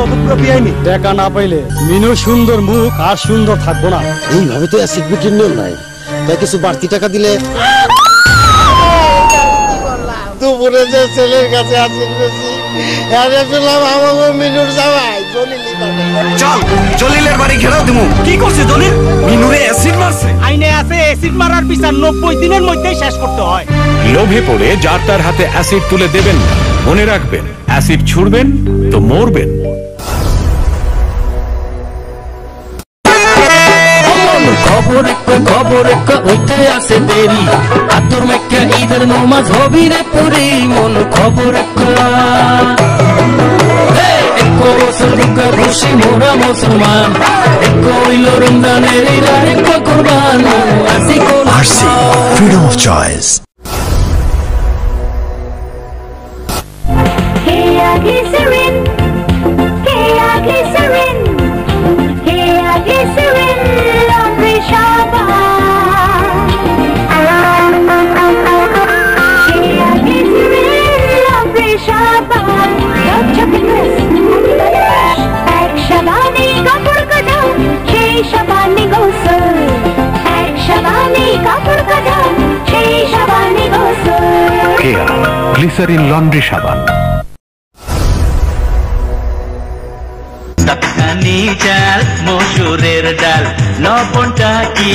অতপুরা বেআইনি টাকা না পাইলে মিনুর সুন্দর মুখ আর সুন্দর থাকবো না। এইভাবে তো অ্যাসিড বিক্রির নিয়ম নাই, তাই কিছু বাড়তি টাকা দিলে। দুপুরে যে ছেলের কাছে অ্যাসিড বেশি আমাকে মিনুর জামাই চল জলিলের বাড়ি ঘেরাও দিমু। কি করছে জলিল? মিনুরে অ্যাসিড মারছে। আইনে আছে অ্যাসিড মারার বিচার 90 দিনের মধ্যেই শেষ করতে হয়। লোভে পড়ে যার তার হাতে অ্যাসিড তুলে দেবেন না। মনে রাখবেন, অ্যাসিড ছুড়বেন তো মরবেন। খবর হইতে আছে দেরি, আতর মেকা ঈদের নমাজ হবি রে পুরি। মন খবর খুশি মোরা মুসলমান, হইল রমজানের কোরবান। RC freedom of choice. Glycerine laundry সাবান। চাল মসুরের ডাল লবণটা কি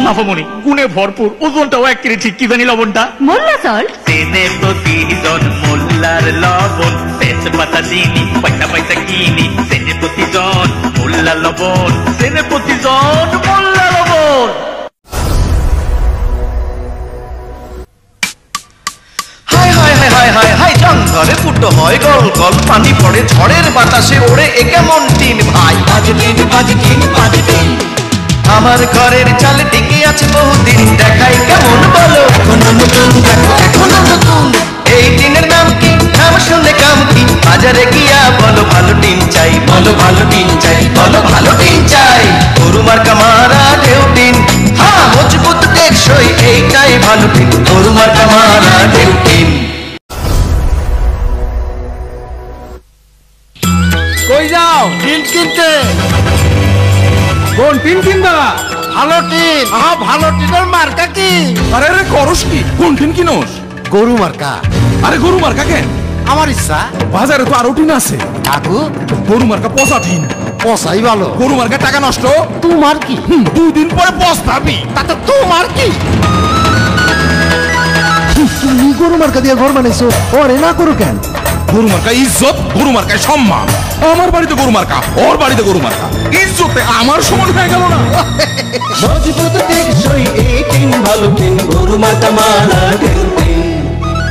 মাফামনি গুণে ভরপুর, ওজনটাও এক কেজি। ঠিক কি জানি লবণটা? মোল্লা সল্ট। দিনে প্রতিজন মোল্লার লবণ, তেজপাতা চিনি পয়সা পয়সা কিনি। দিনে প্রতিজন মোল্লা লবণ, দিনে প্রতিজন মোল্লা লবণ। জঙ্গলে ফুটো হয় গল গল, পানি পড়ে ঝড়ের বাতাসে ওড়ে, এ কেমন টিন ভাই? আমার ঘরের চাল টিকে আছে বহুদিন, দেখাই কেমন বলো? এই টিনের নাম কি? নাম শুনলে কাম কি? বাজারে গিয়া বলো ভালো টিন চাই, বলো ভালো টিন চাই, বলো ভালো টিন চাই। গরু মার্কা মারা ঢেউ টিন, হ্যাঁ মজবুত টেকসই, এইটাই ভালো টিন। গরু মার্কা মারা ঢেউ টিন। কই যাও? টিন কিনতে। কোন টিন কিনবা? ভালো টিন। ভালো টিনের মার্কা কি? আরে রে করস কি? কোন টিন কিনোস? গরু মার্কা। আরে গরু মার্কা কেন? আমার ইচ্ছা। বাজারে তো আরো টিন আছে। কাকু গরু মার্কা পচা টিন। পচাই ভালো। গরু মার্কা টাকা নষ্ট। তোমার কি? 2 দিন পরে পস্তাবি। তাতে তোমার কি? তুমি গরু মার্কা দিয়ে ঘর বানাইছো, ওরে না করো কেন? গরু মার্কা ইজ্জত, গরু মার্কায় সম্মান। আমার বাড়িতে গরু মার্কা, ওর বাড়িতে গরু মার্কা, ইজ্জতে আমার সমান হয়ে গেল না? মজবুত টেকসই এই টিন, ভালো টিন। গরু মার্কা মারা ঢেউ টিন।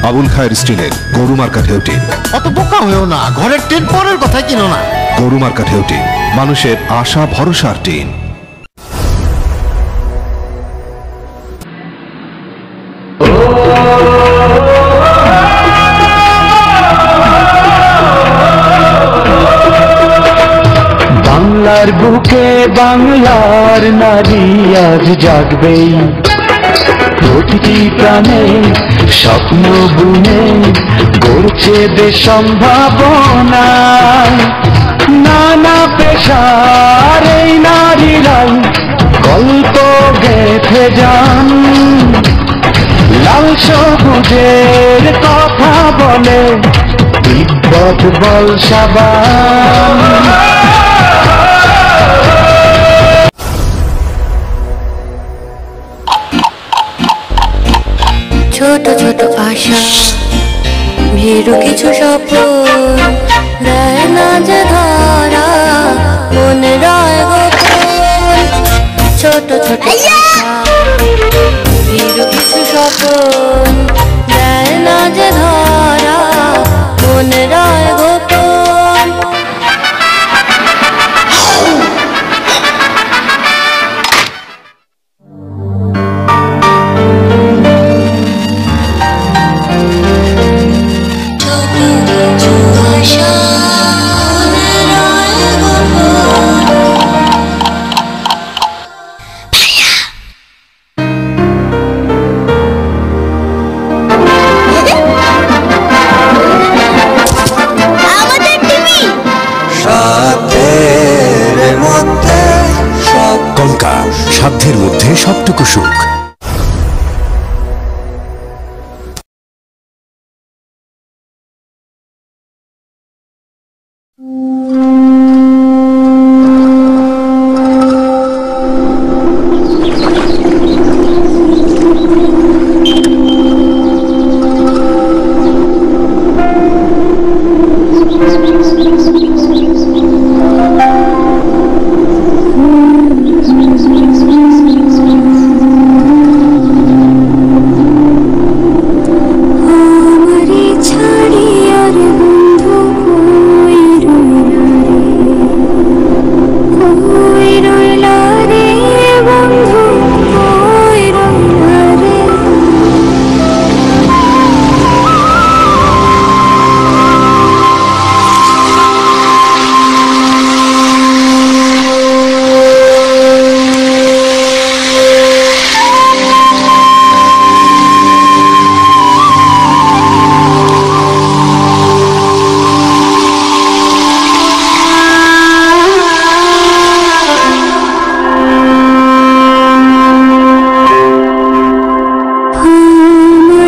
আবুল খায়ের স্টিলের গরু মার্কা ঢেউ টিন। অত বোকা হয়েও না, ঘরের টিন পরের কথা কিনো না। গরু মার্কা ঢেউ টিন, মানুষের আশা ভরসার টিন। বাংলার বুকে বাংলার নারী আজ জাগবেই, প্রতিটি প্রাণে স্বপ্ন বুনে গড়ছে দেশ সম্ভাবনা। নানা পেশার এই নারীরাই গল্প গেঁথে যান, লাল সবুজের কথা বলে তিব্বত বল সাবান। ছোট ছোট আশা, ভীরু কিছু স্বপ্ন, দেয় না যে ধরা, মনে রয় গোপন। ছোট ছোট আশা, ভীরু কিছু স্বপ্ন, দেয় না যে ধরা, মনে রয় গোপন।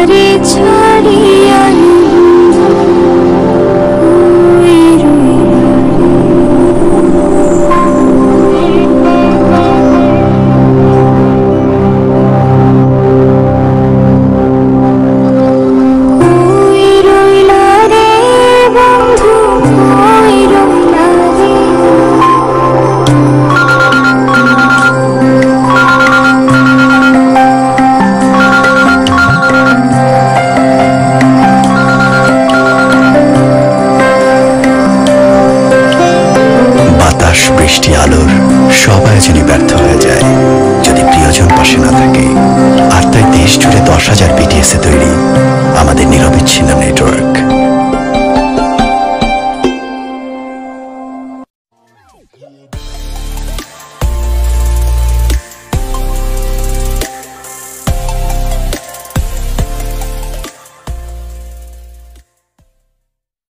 তোমারে ছাড়িয়া বৃষ্টি আলোর সব আয়োজনই ব্যর্থ হয়ে যায় যদি প্রিয়জন পাশে না থাকে। আর তাই দেশ জুড়ে 10,000 বিটিএস এ তৈরি আমাদের নিরবিচ্ছিন্ন